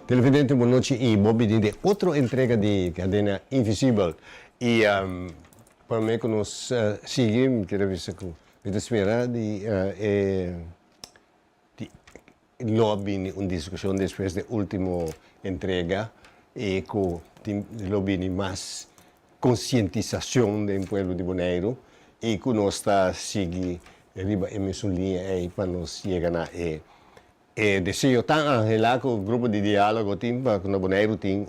Televidente, boa noite e Bobby de outra entrega de Cadena Invisível. E para mim, que nós seguimos, quero ver se eu espero de lobby uma discussão depois da última entrega e que lobby mais conscientização do povo de Bonaire e que nós está seguindo a mesma linha para nós chegar na desejo tão angela que o grupo de diálogo tem para que no Bonaire tem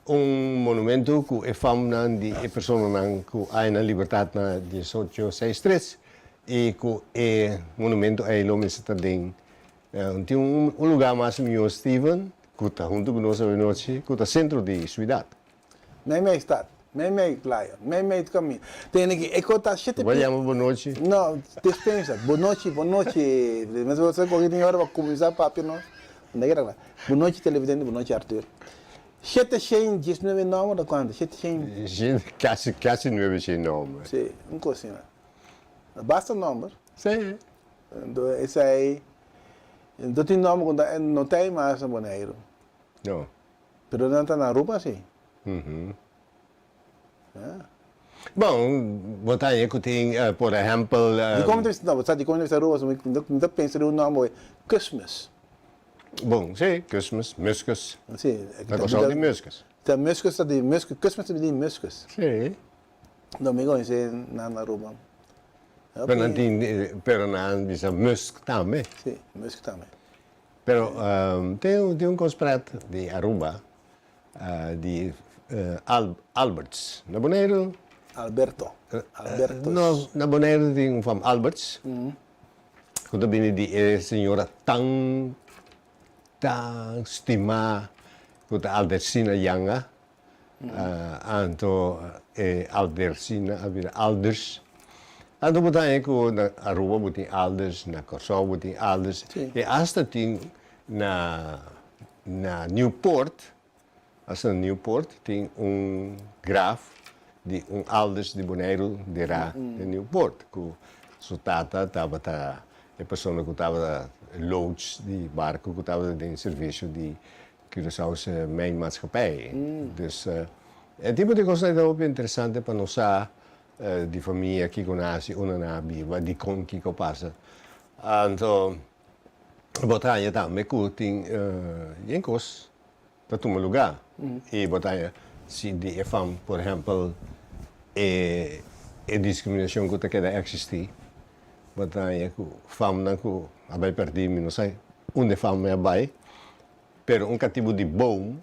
monumento que é famoso de pessoas que há na liberdade na 1863 e que é monumento a ele mesmo também tem lugar mais melhor Steven que está junto com nós hoje que está centro da cidade. Meme está, meme playa, meme caminho. Tem que ecotar chete. Valeu, boa noite. Não, dispensa. Boa noite, boa noite. Mas você corre hora para começar papo não. Não é lá. Boa noite televidente, boa noite Arthur. Chete cheio 19 nomes da quando? Chete cheio. Quase 9 nomes. Sim, coisa. Basta número. Sim. Então esse aí. Então tem nome quando não tem mais no Bonaire. Não. Pero não está na rua sim. Bom, botar aí que tem, por exemplo... De como deve rua, não pensa no nome Christmas. Bom, sim, Christmas, Muscus. Sim. Da cosa de Muscus. Da Muscus, de Muscus, Christmas de Muscus. Sim. Domingo é na rua. Pero não bisa Musk também. Sim, Muscus também. Pero tem cosprato de Aruba, de Alberts. Na Bonaire... Alberto. Na Bonaire tem fam Alberts. Quando vem de senhora tão estimada, quando Aldersina Yanga, anto Aldersina, Alders. Anto botar aí que na Aruba botem Alders, na Corsol botem Alders. E hasta tem na Newport, hasta na Newport tem graf de Alders de Bonaire de Newport, que sua tata estava a pessoa que estava loads de barco que estava em serviço de Curaçao's main maatschappij. Dus é tipo de coisa que é interessante para nós de família que conhece uma na viva de com que passa. Então, botar também que tem em coisa para tomar lugar e botar se de fam, por exemplo, discriminação que está existir. Botar que fam não que abai perdi, não sei onde fam é abai, pero cativo de bom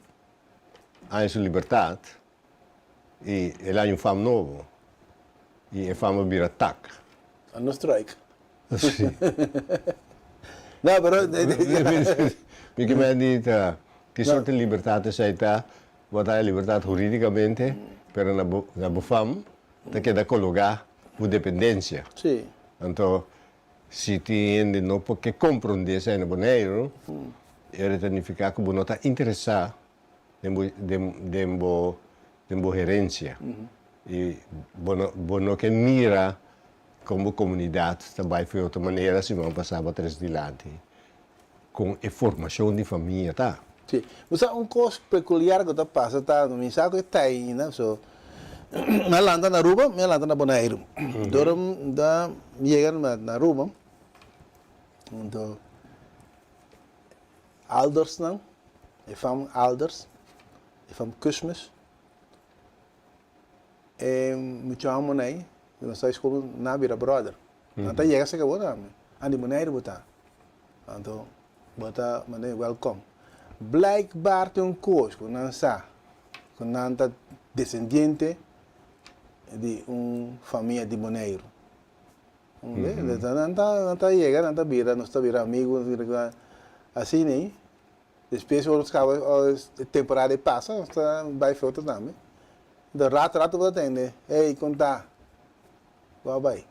a sua liberdade e ele é fam novo e a fama vira tac. A no strike. Sim. Não, pero me que me dita que sorte de liberdade aceita botar a liberdade juridicamente, pero na fam te queda colocar por dependência. Sim. Então, se tiende não porque compreender isso no Bonaire, ele significa que não está interessado em gerência. E não que mira como comunidade também foi outra maneira se vão passar para trás adiante com a formação de família, tá? Sim. Mas há coisa peculiar que está passando, tá? No mensagem que está aí, né? So, me landa na Aruba, me landa na Bonaire. Então, da chega na Aruba, então Alders não, é fam Alders, é fam Christmas, é muito amo aí, na sua escola na vira brother. Então chega se acabou também, andi Bonaire botar, então botar mandei welcome. Blijkbaar tem coisa que não sabe, que não está descendente de família de Bonaire. Não está chegando, não está vira, não está vira amigo, assim nem. Depois os cabos, a temporada passa, não está vai feito também. De rato vai atender, ei, conta, vai.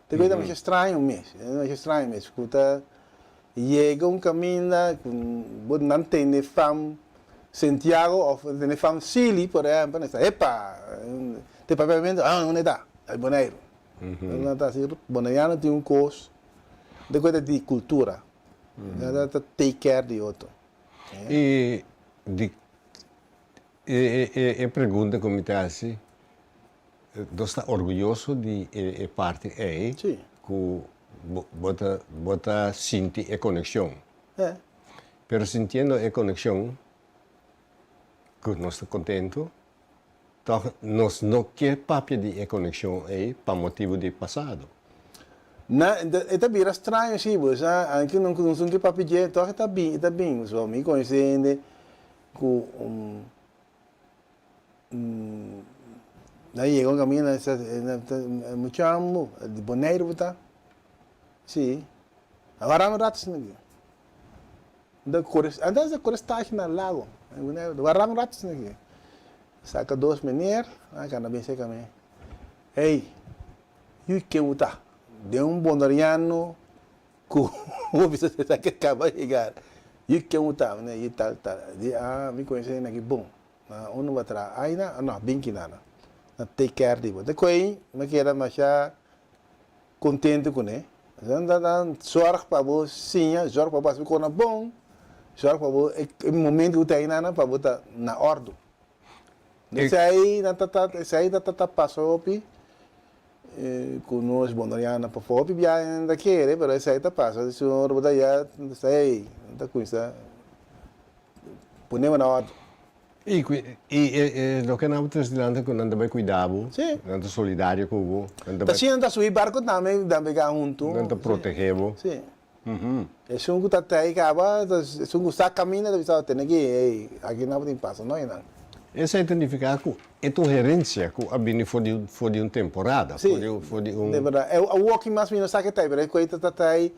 Tem coisa mais estranho mesmo, escuta. Chega caminho, não tem fam Santiago ou tem fam Chile, por exemplo, epa, tem pagamento, onde está? É Bonaire. Não está assim, Bonaire tem coisa de cultura, não take care de outro. E pergunta como está assim, você está orgulhoso de parte aí Sim. que bota sente a conexão. É. Pero sentindo a conexão, que nós estamos contentos, então nós não quer papel de conexão aí para motivo de passado. Ita vira estranho assim, você, anche não que papi je, toca tá bem, só me conhecendo com daí chegou um caminho me chamo de boneiro tá, sim, agora me ratos aqui, da cores, antes da cores está aqui na lago, agora me ratos aqui, saca 2 menir, cara bem seca me, ei, e que uta de bonariano que você que acaba de chegar e que né e tal de me conhece aqui bom onde vai tra aí não bem que nada na take care de você coi me quero mais contente com né anda sorte para você sim sorte para você com bom sorte para você o momento que tem nada para você na ordem isso aí tá passou com nós bonariana para fora bia ainda quer pero essa aí tá passa o senhor botar já sei tá com isso ponemos na ordem E lo que nós estamos dizendo que nós também cuidamos, sim nós estamos solidários com você, tá sim tá subir barco também cá junto nós estamos protegemos. sim é só que tá aí acaba é só que está caminhando deve estar tendo aqui não tem passa não é não Essa significa que é uma gerência que a bem for de uma temporada, for de de verdade é o walking mais menos sabe que tá pero coisa tá aí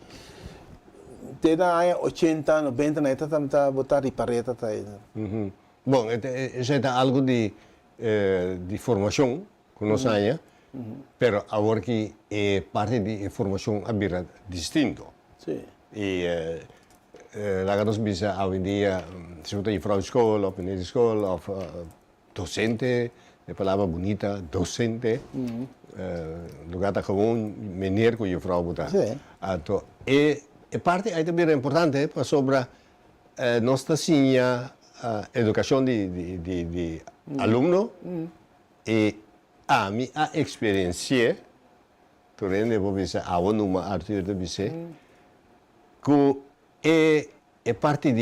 tem aí 80 90 né tá botar ripareta tá aí Bom, já é algo de formação que nós temos, pero agora que é parte de formação a distinto. sim E lá que nós vemos hoje em dia, se você ir para a escola, ou na escola, ou docente, é palavra bonita, docente, lugar da gewoon, meneer que je vrouw moet Sim. E parte aí também é importante para sobre nossa sinha educação de aluno e a minha experiência, tu rende vou ver a uma Arthur de dizer que é parte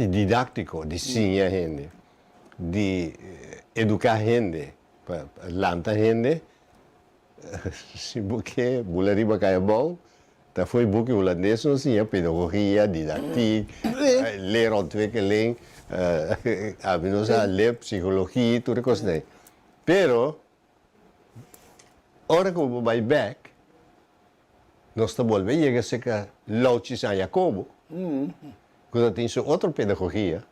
didático de ensinar gente, de educar gente, para lançar gente, se porque bulariba cai bom, tá foi porque holandês não tinha pedagogia, didactiek, leerontwikkeling, nós ler psicologia, tudo isso daí. Pero, hora que eu vai back, nós estamos voltando a chegar Lautis a Jacobo, que tem sua outra pedagogia,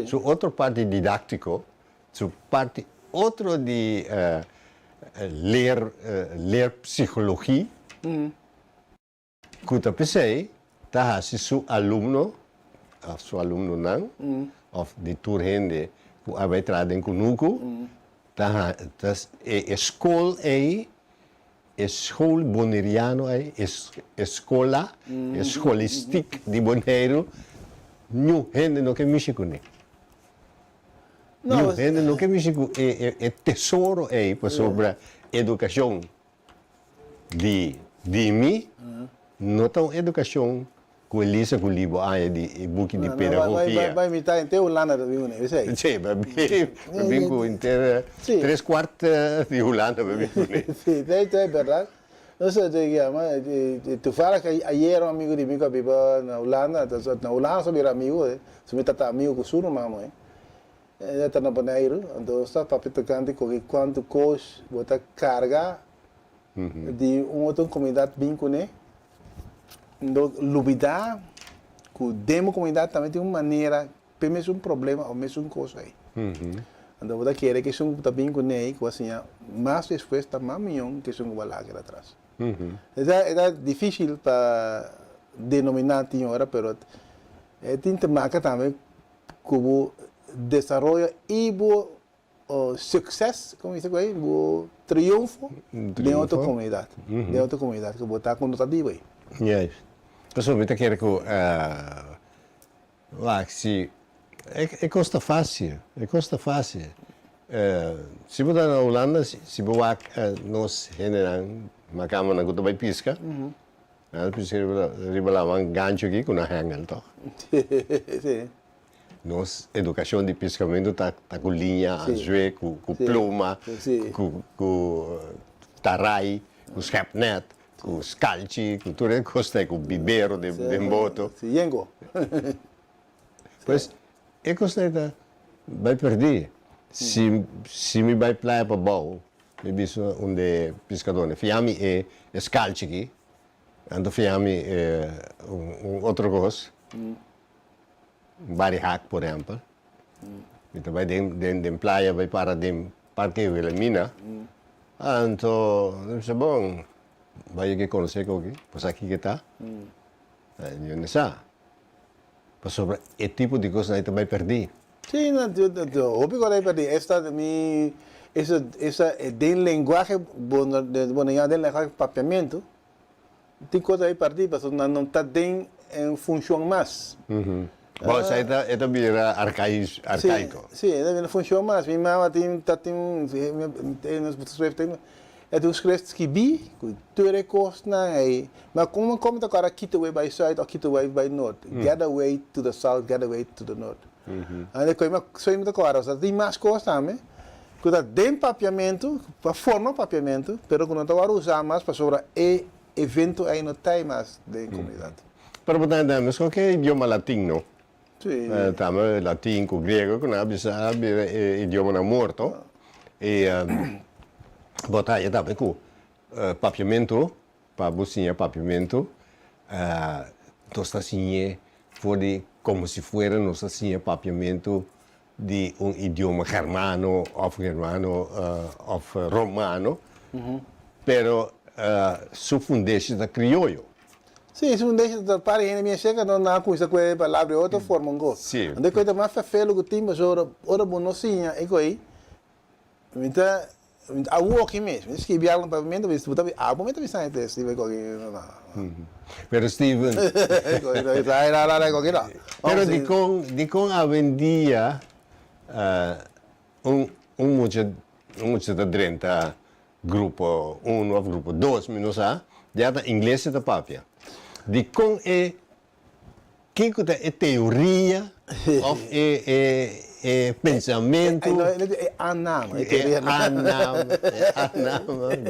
sua outra parte didático, sua parte outra de ler psicologia, que pensei, tá se seu aluno não, ou de turhende, que vai trazer conosco, tá escola aí, escola boneriano aí, escola, escolistic de Boneiro, não gente não que mexe com ele. Não gente não que mexe com é tesouro aí para sobre a educação de mim, não tão educação com Elisa com livro aí de book de pedagogia. Vai imitar inteiro Holanda da viu né, isso aí. Sim, vai com inteira 3/4 de Holanda vai vir. Sim, é verdade. Não sei que tu fala que ayer um amigo de mim que vive na Holanda só vira amigo, se me tá amigo com o suru mamo, ele tá na Bonaire, então está papi tocando com quanto custa botar carga de outra comunidade bem com né. Então, lubidar, que demo comunidade também tem uma maneira, pelo menos problema ou mesmo coisa aí. Então, você quer que isso também com ele, que assim, mais resposta, mais milhão que isso vai lá atrás. É difícil para denominar tinha hora, mas tem que marcar também como desenvolvimento e sucesso, como isso aí, o triunfo de outra comunidade, que botar conotativa aí. Juist. Pessoalmente quero que Lá, se é custa fácil, é custa fácil. Se você na Holanda, se você nós generam uma cama na gota vai pisca, pisca riba lá um gancho aqui com a hangel, tá? Sim. Nossa educação de pescamento tá com linha, anzue, com pluma, Sim. com tarai, com schepnet, com scalci, com tudo costa, com bibero de boto. Sim, yengo. Pois, é costa vai perder. Se me vai praia para bom, me biso onde pescador, fiami é scalci aqui, ando fiami outro coisa. Barihac, por exemplo. Então vai de praia, vai para de Parque Wilhelmina. Então, não sei bom, vai aqui conhecer aqui, pois aqui que está. Eu não sei. Mas sobre esse tipo de coisa aí vai perder. Sim, óbvio que vai perder. Essa de linguagem, de linguagem papiamento, tem coisa aí perder, mas não está em função mais. Bom, isso aí vira arcaico. Sim, não funciona mais. Minha mãe tem uns crestos que bi, tu recursos na aí. Mas como tá agora get away by south or get away by north, get away to the south, get away to the north. Aí coisa só ainda agora, tem mais coisas também. Quando tem papiamento, para forma papiamento, pero quando agora usar mais para sobre evento aí não tem mais de comunidade. Para botar mas qualquer idioma latino. Sim. Também latim com grego, que não sabe idioma na morto. E botar aí também com papiamento, para bucinha papiamento, tosta assim, como se fosse nossa assim papiamento de idioma germano, ou romano, pero su fundation da criollo. Sim, isso não deixa de parar ainda minha chega não na coisa com a palavra outra forma um go. Sim. Ande coisa mais feio que tem mas ora bonosinha e coi. Então a walk mesmo. Isso que viaja para mim também, tu também momento me sai desse vai coisa não. Pero Steven, pero di con a vendia mucho da 30 grupo 1 ou grupo 2, menos já da inglês da papia. De com que é teoria ou é pensamento? É anama. É anama.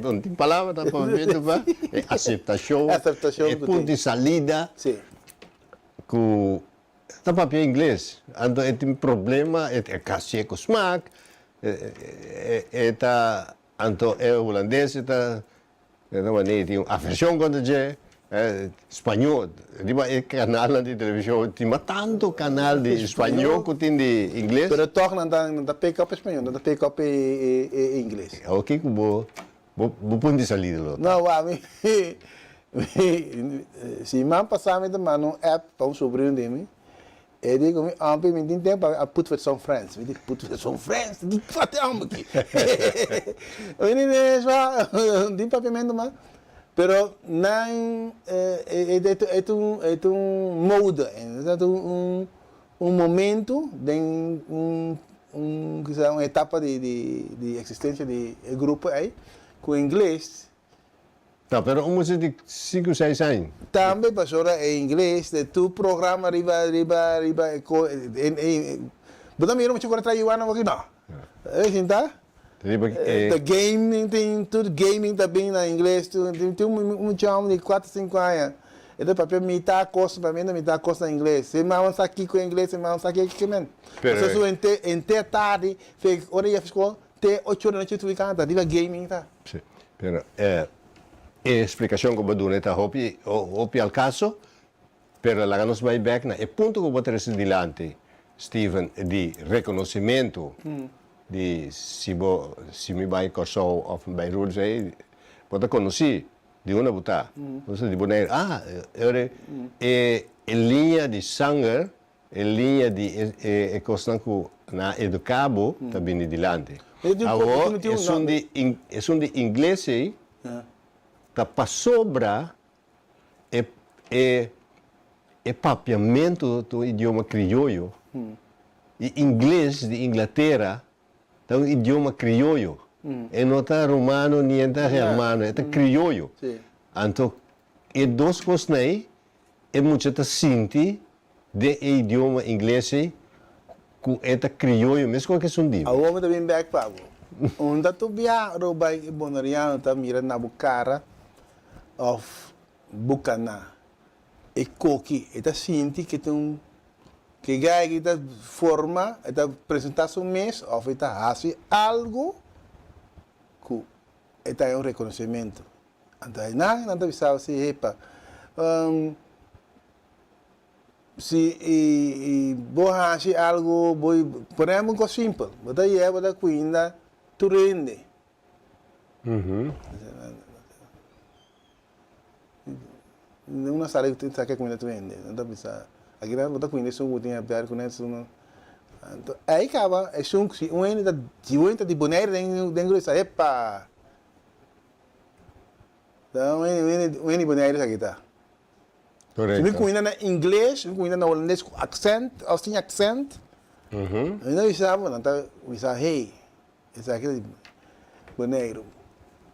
Não tem palavra para papiamento, é aceitação, é ponto de salida. Sim. Com tá papel inglês, então tem problema, é cachê com smaak, então é holandês, tem aversão contra o espanhol, é canal de televisão, tem tanto canal de espanhol que tem de inglês. Pero toch não dá pick up espanhol, não dá pick up inglês. O que vou ponto de salida lá. Não, se man passar me tomar um app para sobrinho de mim, ele digo me tem tempo a put with some friends, me diz put with some friends, que fate aqui. Menino já tem papiamento mas pero não é um modo, é um momento de uma etapa de existência de grupo aí com inglês. Tá, pero música de 5, 6 anos. Também passou em inglês, de tu programa riba. Bukan mira macam korang try Iwana aqui não. Cinta? The gaming tem tudo gaming também na inglês, tem chama de 4, 5 anos. Então papel metade costa para mim, metade costa em inglês. Se mais aqui com inglês, se mais aqui que men. Se tu ente tarde, fez hora ia ficou até 8 horas da noite tu fica tá, diga gaming tá. Sim. Pero explicação que eu dou neta hopi al caso, pero la nos vai back na e ponto que eu vou trazer dilante, Steven, de reconhecimento de se me vai corsou of by rules aí, pode conhecer de uma botar. Você de boneiro, é linha de sangue, é linha de constante na educabo também dilante. Agora é um de inglês aí. Tá para sobra é é papiamento do idioma crioulo. E inglês de Inglaterra é um idioma crioulo. E não está romano nem está germano, é crioulo. Então, e duas coisas aí, é muito te sente de idioma inglês com esta crioulo, mesmo que são A homem também back pago. Onde tu via roubai bonariano tá mira na bucara of bucana. E coqui, eta sinti que tem que gai que tá forma, eta apresentar seu mês, of eta hace algo que eta é um reconhecimento. Então, não pensava assim, epa, se vou fazer algo, por exemplo, uma coisa simples, vou dar é, vou dar cuida, tu rende. Não sabe que tu cuida tu rende, não está pensando. Aqui não está cuida, só tem a ver com isso. Então, aí acaba, é só que um ainda de boneiro dentro dessa, epa. Então, um ainda boneiro aqui tá. Se me cuida em inglês, me cuida em holandês com accent, ou sem accent, ainda pensava, não está pensando, hey, esse aqui é boneiro.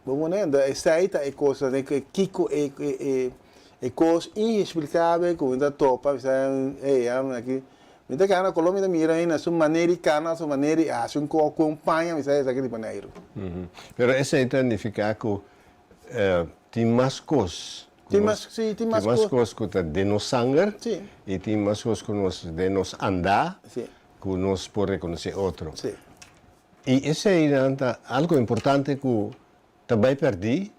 Boneiro, essa aí é coisa, né, que Kiko é coisa inexplicável, que ainda topa, pensando, hey, aqui. Então, que na Colômbia mira aí na sua maneira cana, sua maneira, assim, que acompanha, esse aqui é boneiro. Mas essa aí significa que tem mais coisas. Tem mais coisas que está de nos sangue Sim. e tem mais coisas que nós de nos andar, Sim. que nós podemos reconhecer outro. Sim. E isso é algo importante que também perdi,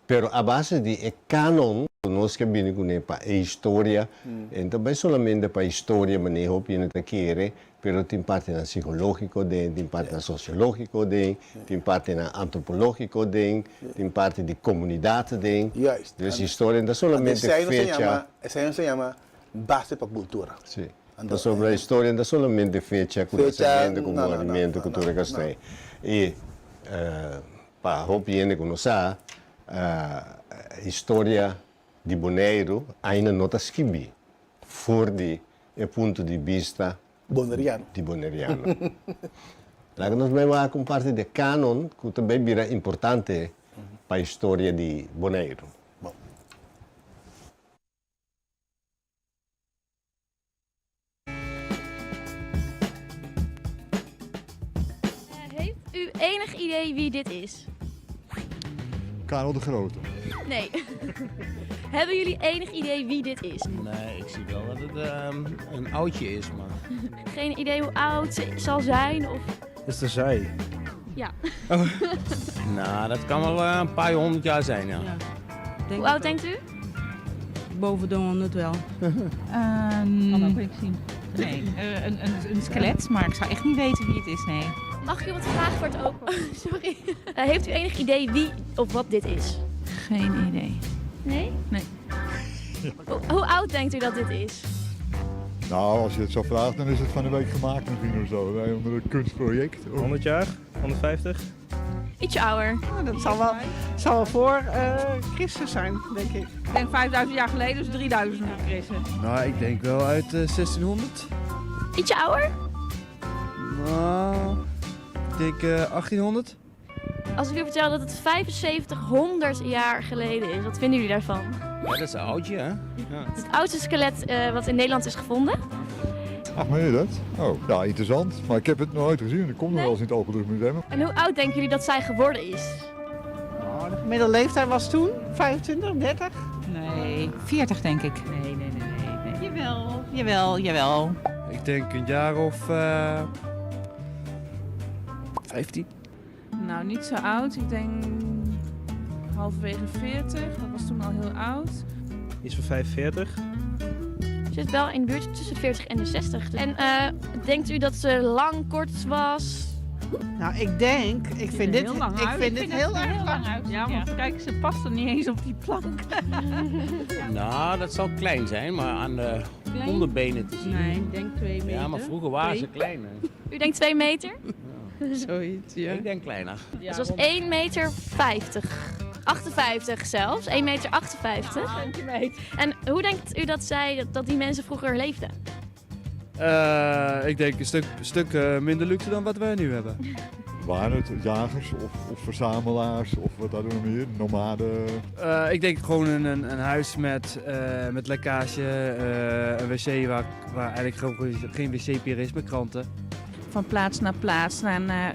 mas a base de é canon, nós que vimos com a história, e também somente para a história, mas não é que quer, mas tem parte na psicológico, tem parte na sociológico, tem parte na antropológico, tem parte de comunidade. Então, a história não é somente fecha. Essa aí se chama base para a cultura. Sim. Então, sobre a história não é somente fecha com o nascimento, com o movimento, com tudo que tem. E, para a gente conhecer, a história de Bonaire ainda não está escrita, fora do ponto de vista bonariano. de bonaireano. Lá nós vamos com parte de canon, que também vira importante para a história de Bonaire. Bom. Heeft u enig idee wie dit is? Karel de Grote. Nee. Hebben jullie enig idee wie dit is? Nee, ik zie wel dat het een oudje is, maar... Geen idee hoe oud ze zal zijn of... Dat is de zij. Ja. Nou, dat kan wel een paar 100 jaar zijn, ja. Hoe oud denkt u? Boven de 100 wel. Kan ook niet zien. Nee, een skelet, maar ik zou echt niet weten wie het is, nee. Mag ik u wat vragen voor het open? Sorry. Heeft u enig idee wie of wat dit is? Geen idee. Nee? Nee. Hoe oud denkt u dat dit is? Nou, als je het zo vraagt, dan is het van een week gemaakt misschien of zo. Wij onder een kunstproject. 100 jaar? 150? Ietsje ouder. Dat zal wel voor Christus zijn, denk ik. Ik denk 5000 jaar geleden, dus 3000 voor Christus. Nou, ik denk wel uit 1600. Ietsje ouder? Nou, ik denk 1800. Als ik u vertel dat het 7500 jaar geleden is, wat vinden jullie daarvan? Ja, dat is een oudje, hè? Ja. Het is het oudste skelet wat in Nederland is gevonden. Ach, meen je dat? Oh, ja, interessant. Maar ik heb het nog nooit gezien. Ik kom nog wel eens in het Openluchtmuseum. En hoe oud denken jullie dat zij geworden is? De gemiddelde leeftijd was toen 25, 30? Nee, 40 denk ik. Nee. Jawel. Ik denk een jaar of 15. Nou, niet zo oud. Ik denk halverwege 40. Dat was toen al heel oud. Iets van 45. Ze zit wel in de buurt tussen 40 en de 60. En denkt u dat ze lang, kort was? Nou, ik vind dit heel erg lang uit. Ja, want kijk, ze past er niet eens op die plank. Nou, dat zal klein zijn, maar aan de onderbenen te zien. Nee, ik denk 2 meter. Ja, maar vroeger waren ze kleiner. U denkt 2 meter? Zoiets, ja. Ik denk kleiner. Dus dat was 1,50 meter. 58 zelfs, 1,58 meter. En hoe denkt u dat die mensen vroeger leefden? Ik denk een stuk minder luxe dan wat wij nu hebben. Waren het jagers of verzamelaars of wat hadden we meer? Nomaden? Ik denk gewoon een huis met lekkage, een wc waar eigenlijk gewoon geen wc meer is met kranten. Van plaats naar plaats, naar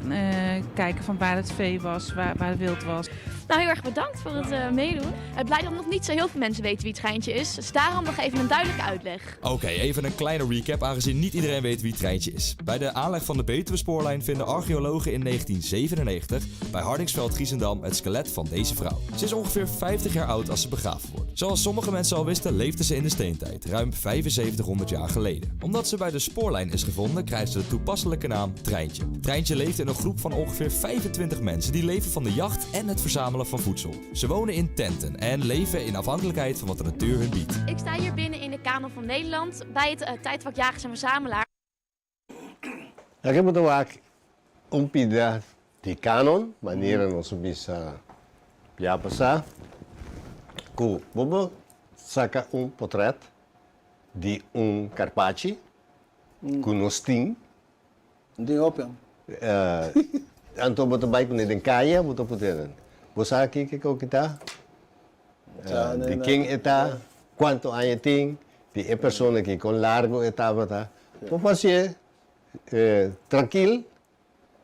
kijken van waar het vee was, waar het wild was. Nou, heel erg bedankt voor het meedoen. Het blijkt dat nog niet zo heel veel mensen weten wie het Treintje is. Dus daarom nog even een duidelijke uitleg. Oké, even een kleine recap aangezien niet iedereen weet wie Treintje is. Bij de aanleg van de Betuwe-spoorlijn vinden archeologen in 1997 bij Hardingsveld-Giessendam het skelet van deze vrouw. Ze is ongeveer 50 jaar oud als ze begraven wordt. Zoals sommige mensen al wisten, leefde ze in de steentijd, ruim 7500 jaar geleden. Omdat ze bij de spoorlijn is gevonden, krijgt ze de toepasselijke naam Treintje. Treintje leeft in een groep van ongeveer 25 mensen die leven van de jacht en het verzamelen van voedsel. Ze wonen in tenten en leven in afhankelijkheid van wat de natuur hun biedt. Ik sta hier binnen in de Kanon van Nederland bij het tijdvak Jagers en Verzamelaar. Ik heb het ook umpida di kanon, maniera non so bisa piapasa. Ku bobo saka portret di Carpacci, Nostin. Ding op, ja. Anto boto baik ni den kaya boto puteren. Bosa aqui que kita. De king eta, quanto años ting, die persona que con largo etapa ta. Então você tranquilo,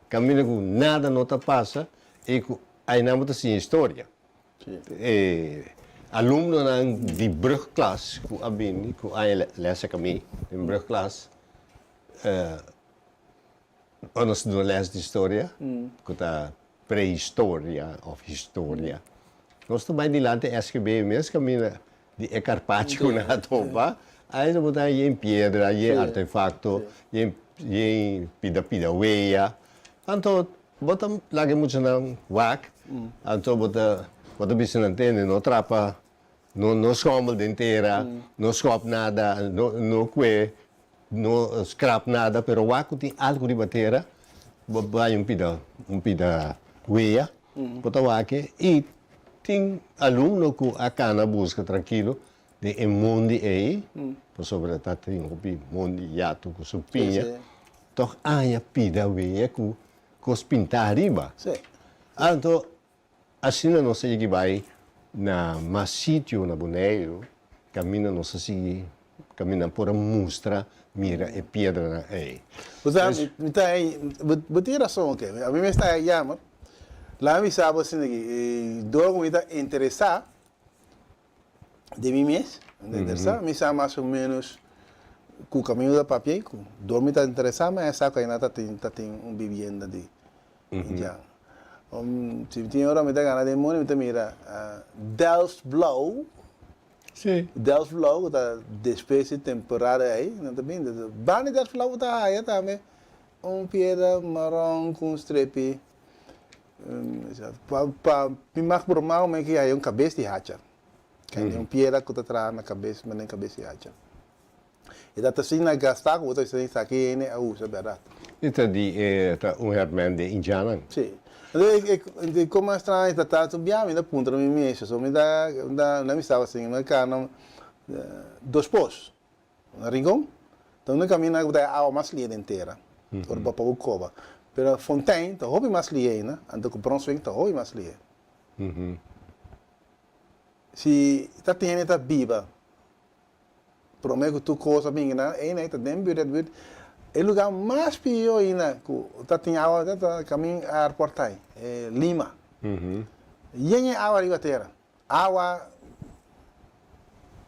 caminha com nada não te passa e aí não te sim história. Aluno de brugklas, ku abin, ku ay lesa kami in brugklas. Ons doen les de história, ku ta prehistoria of historia. Nós também de lá tem SGB mesmo, caminha de Carpacci com a topa. Aí não botar em pedra, em artefacto, em pida-pida-weia. Então, botam lagi muito na wak. Então, bota bisa antena, não trapa, não schommel de inteira, não schop nada, não que, não scrap nada, pero wak tem algo de batera, vai um pida-weia, bota wak e tem aluno que a cana busca tranquilo de mundo aí, por sobre tá tem o mundo jato com supinha, toch a pida weia com os pintar riba. Então assim não sei que vai na mais sítio na Bonaire, caminha não sei caminha por a mostra, mira e pedra na aí. Você me tá aí, botar razão ok, a mim me está aí já, lá me sabe assim que dor me está interessar de mim mesmo, me sabe mais ou menos com o caminho da papel, dor me está interessar, mas sabe que ainda tem vivenda de já. Se tem hora me está ganhando de money, me está mira Delft Blauw. Sim. Delft Blauw, da despesa temporária aí, não tá bem? Bani Delft Blauw tá aí também, pedra marrom com strepe. Me marca por mal, mas que aí cabeça de hacha. Que é pedra que está atrás na cabeça, mas nem cabeça de hacha. E dat assim na gastar, o outro está aqui né, usa verdade. Itu di herman de Indiana. Sim. Então, como estranho está tudo bem, me dá ponto na minha mesa, só me dá, não me estava assim, mas cá não, dois pós, na Rincon, então no caminho não dá água mais linda inteira, por para o cova, pero Fontaine tá hobby mais linda, ando com Brunswick tá hobby mais linda. Se tá tendo tá viva, prometo tu coisa bem na, é né, tá dentro de o lugar mais pior ainda, que tem água, tá caminho a aeroporto aí, Lima. E aí água ali terra, água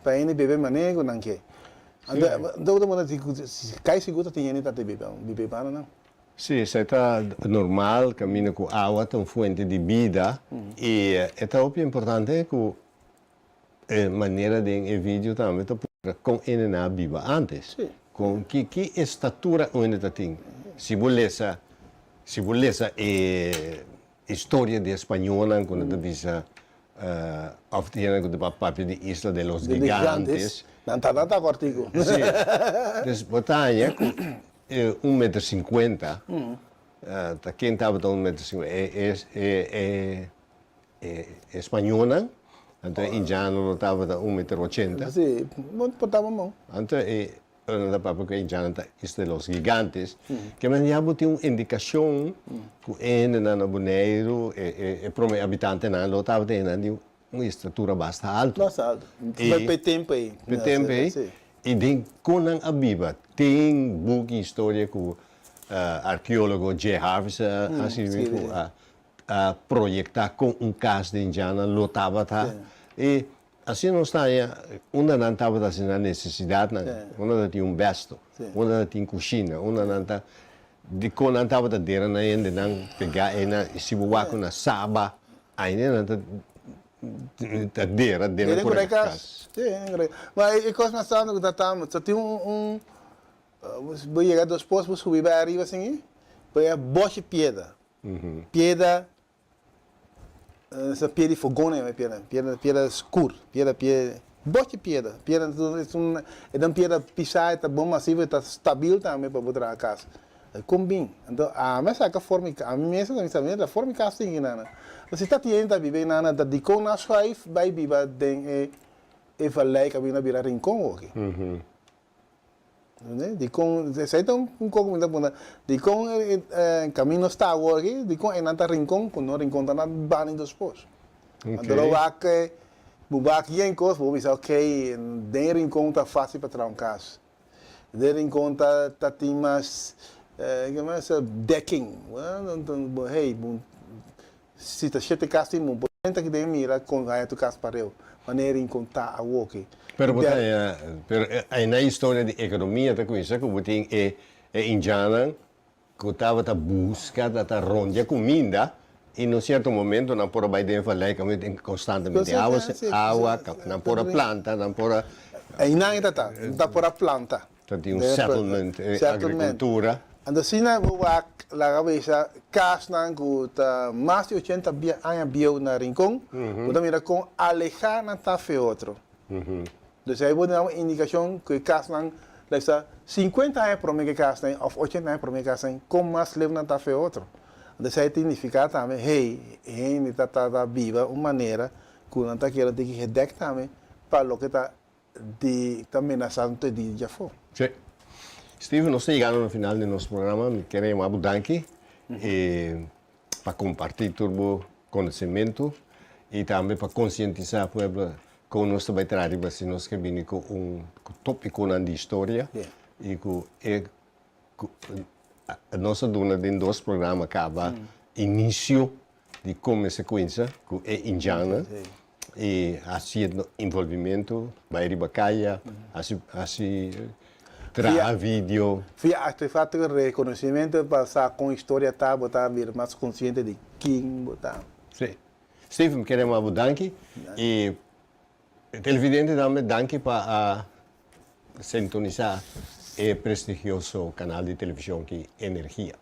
para ele beber manego não quer. Então mundo se cai seguro tem ainda tá beber para não. Sim, isso está normal, caminho com água, tem fonte de vida e é tão importante que a maneira de vídeo também com ele na viva antes. Sim. Com que estatura ainda tem. Se volessa história de espanhola quando tu diz of the papel de Isla de los Gigantes. Não tá nada cortico. Sim. Dus Botanha com 1,50 m. Tá quem estava tão 1,50 m espanhola, então indiano estava a 1,80 m. Sim, muito portava a mão. Então, na papo que indiano está los gigantes, que mas já botou uma indicação que ainda na boneiro e para o habitante não, lo estava tendo uma estatura bastante alta. Nossa, alto. Vai tempo aí. Tempo aí. E tem Conan Abiba, tem book história que o arqueólogo J. Harvey a projetar com caso de indiana, lotava, tá? E assim não está, uma não estava assim na necessidade, uma não tinha besto, uma não tinha cozinha, uma não está, de quando não estava dentro, ainda não pegar, ainda se voar com a saba, ainda não está dentro por casa. Sim, mas eu gosto bastante do que só tem vou chegar dos postos, vou subir para arriba assim, vai boche pedra, pedra, essa pedra de fogão, né, pedra escura, boche pedra, é uma pedra pisada, está bom massivo, está estável também para botar a casa. Combina. Então, a mim essa forma, a mim essa também a forma que assim, nana. Você está tendo a viver nana, da de com nas five, vai viver den e falei que a minha vira rincão aqui. De com, você então pouco muito bom. De com caminho está aqui, de com é nada rincão, quando não rincão está na bani dos pós. Então lá que aqui em coisa, vou dizer ok, de rincão está fácil para tirar casa. De rincão está tem mais decking. Então, hey, se está cheio de casa, tem um ponto que tem mira com a tua casa para eu. Maneira em contar a walk. Pero na história de economia da coisa que tem indiana que estava a buscar a ronda comida e no certo momento não por vai dentro falar que tem constantemente água, não por a planta, não por a aí não está por a planta. Tem settlement, agricultura. Então, se não vou lá cabeça casa que está mais de 80 anos bio na rincão, então mira com alejar na tafe outro. Então aí vou dar uma indicação que casa não leva 50 anos para mim que casa ou 80 anos para mim que casa com mais leva na tafe outro. Então aí significa também hey, está viva uma maneira que não está querendo que redec também para o que está de ameaçando de já foi. Sim. Steve, nós estamos chegando no final do nosso programa. Queremos agradecer para compartilhar todo o conhecimento e também para conscientizar o povo que nós também trazemos assim, nós que vimos com tópico de história e que a nossa dona de dois programas acaba início de como sequência que é indiana e assim envolvimento vai ribacaia assim trazer vídeo. Fia artefato de reconhecimento para com história tá botar vir mais consciente de quem botar. Sim. Steve, queremos agradecer e televidente também danke para sintonizar o prestigioso canal de televisão que Energia.